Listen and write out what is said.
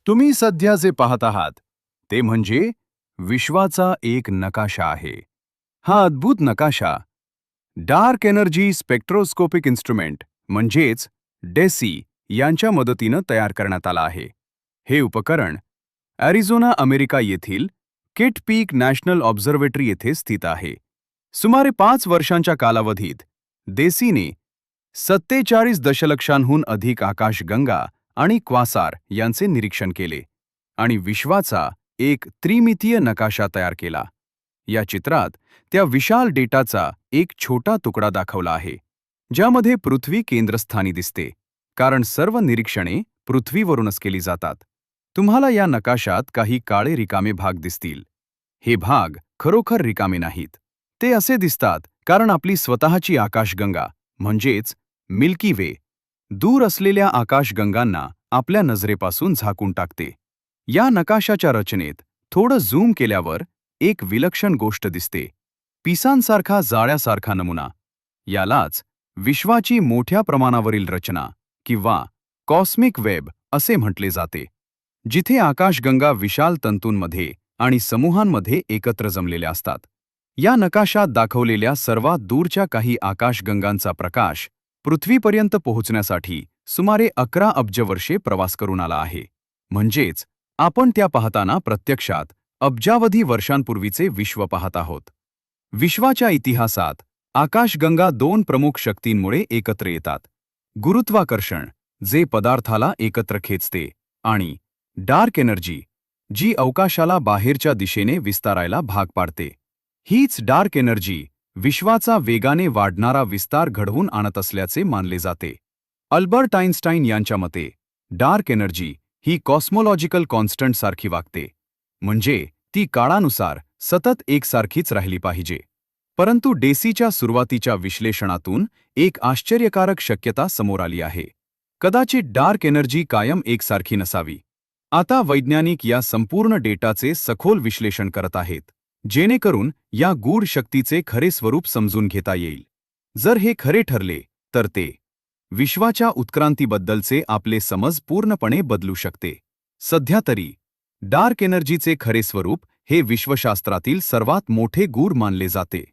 तुम्ही सध्या जे पाहत आहात ते म्हणजे विश्वाचा एक नकाशा आहे. हा अद्भुत नकाशा डार्क एनर्जी स्पेक्ट्रोस्कोपिक इन्स्ट्रुमेंट म्हणजेच डेसी यांच्या मदतीनं तयार करण्यात आला आहे. हे उपकरण ॲरिझोना अमेरिका येथील किट पीक नॅशनल ऑब्झर्वेटरी येथे स्थित आहे. सुमारे 5 वर्षांच्या कालावधीत देसीने 47 दशलक्षांहून अधिक आकाशगंगा आणि क्वासार यांचे निरीक्षण केले आणि विश्वाचा एक त्रिमितीय नकाशा तयार केला. या चित्रात त्या विशाल डेटाचा एक छोटा तुकडा दाखवला आहे, ज्यामध्ये पृथ्वी केंद्रस्थानी दिसते, कारण सर्व निरीक्षणे पृथ्वीवरूनच केली जातात. तुम्हाला या नकाशात काही काळे रिकामे भाग दिसतील. हे भाग खरोखर रिकामे नाहीत. ते असे दिसतात कारण आपली स्वतःची आकाशगंगा म्हणजेच मिल्की वे दूर असलेल्या आकाशगंगांना आपल्या नजरेपासून झाकून टाकते. या नकाशाच्या रचनेत थोडं झूम केल्यावर एक विलक्षण गोष्ट दिसते. पिसांसारखा जाळ्यासारखा नमुना. यालाच विश्वाची मोठ्या प्रमाणावरील रचना किंवा कॉस्मिक वेब असे म्हटले जाते, जिथे आकाशगंगा विशाल तंतूंमध्ये आणि समूहांमध्ये एकत्र जमलेल्या असतात. या नकाशात दाखवलेल्या सर्वात दूरच्या काही आकाशगंगांचा प्रकाश पृथ्वीपर्यंत पोहोचण्यासाठी सुमारे 11 अब्ज वर्षे प्रवास करून आला आहे. म्हणजेच आपण त्या पाहताना प्रत्यक्षात अब्जावधी वर्षांपूर्वीचे विश्व पाहत आहोत. विश्वाच्या इतिहासात आकाशगंगा 2 प्रमुख शक्तींमुळे एकत्र येतात: गुरुत्वाकर्षण, जे पदार्थाला एकत्र खेचते, आणि डार्क एनर्जी, जी अवकाशाला बाहेरच्या दिशेने विस्तारायला भाग पाडते. हीच डार्क एनर्जी विश्वाचा वेगाने वाढणारा विस्तार घडवून आणत असल्याचे मानले जाते. अल्बर्ट आइन्स्टाईन यांच्या मते डार्क एनर्जी ही कॉस्मोलॉजिकल कॉन्स्टंट सारखी वागते, म्हणजे ती काळानुसार सतत एकसारखीच राहिली पाहिजे. परंतु डेसीच्या सुरुवातीच्या विश्लेषणातून एक आश्चर्यकारक शक्यता समोर आली आहे. कदाचित डार्क एनर्जी कायम एकसारखी नसावी. आता वैज्ञानिक या संपूर्ण डेटाचे सखोल विश्लेषण करत आहेत, जेणेकरून या गूढ शक्तीचे खरे स्वरूप समजून घेता येईल. जर हे खरे ठरले तर ते विश्वाच्या उत्क्रांतीबद्दलचे आपले समज पूर्णपणे बदलू शकते. सध्या तरी डार्क एनर्जीचे खरे स्वरूप हे विश्वशास्त्रातील सर्वात मोठे गूढ मानले जाते.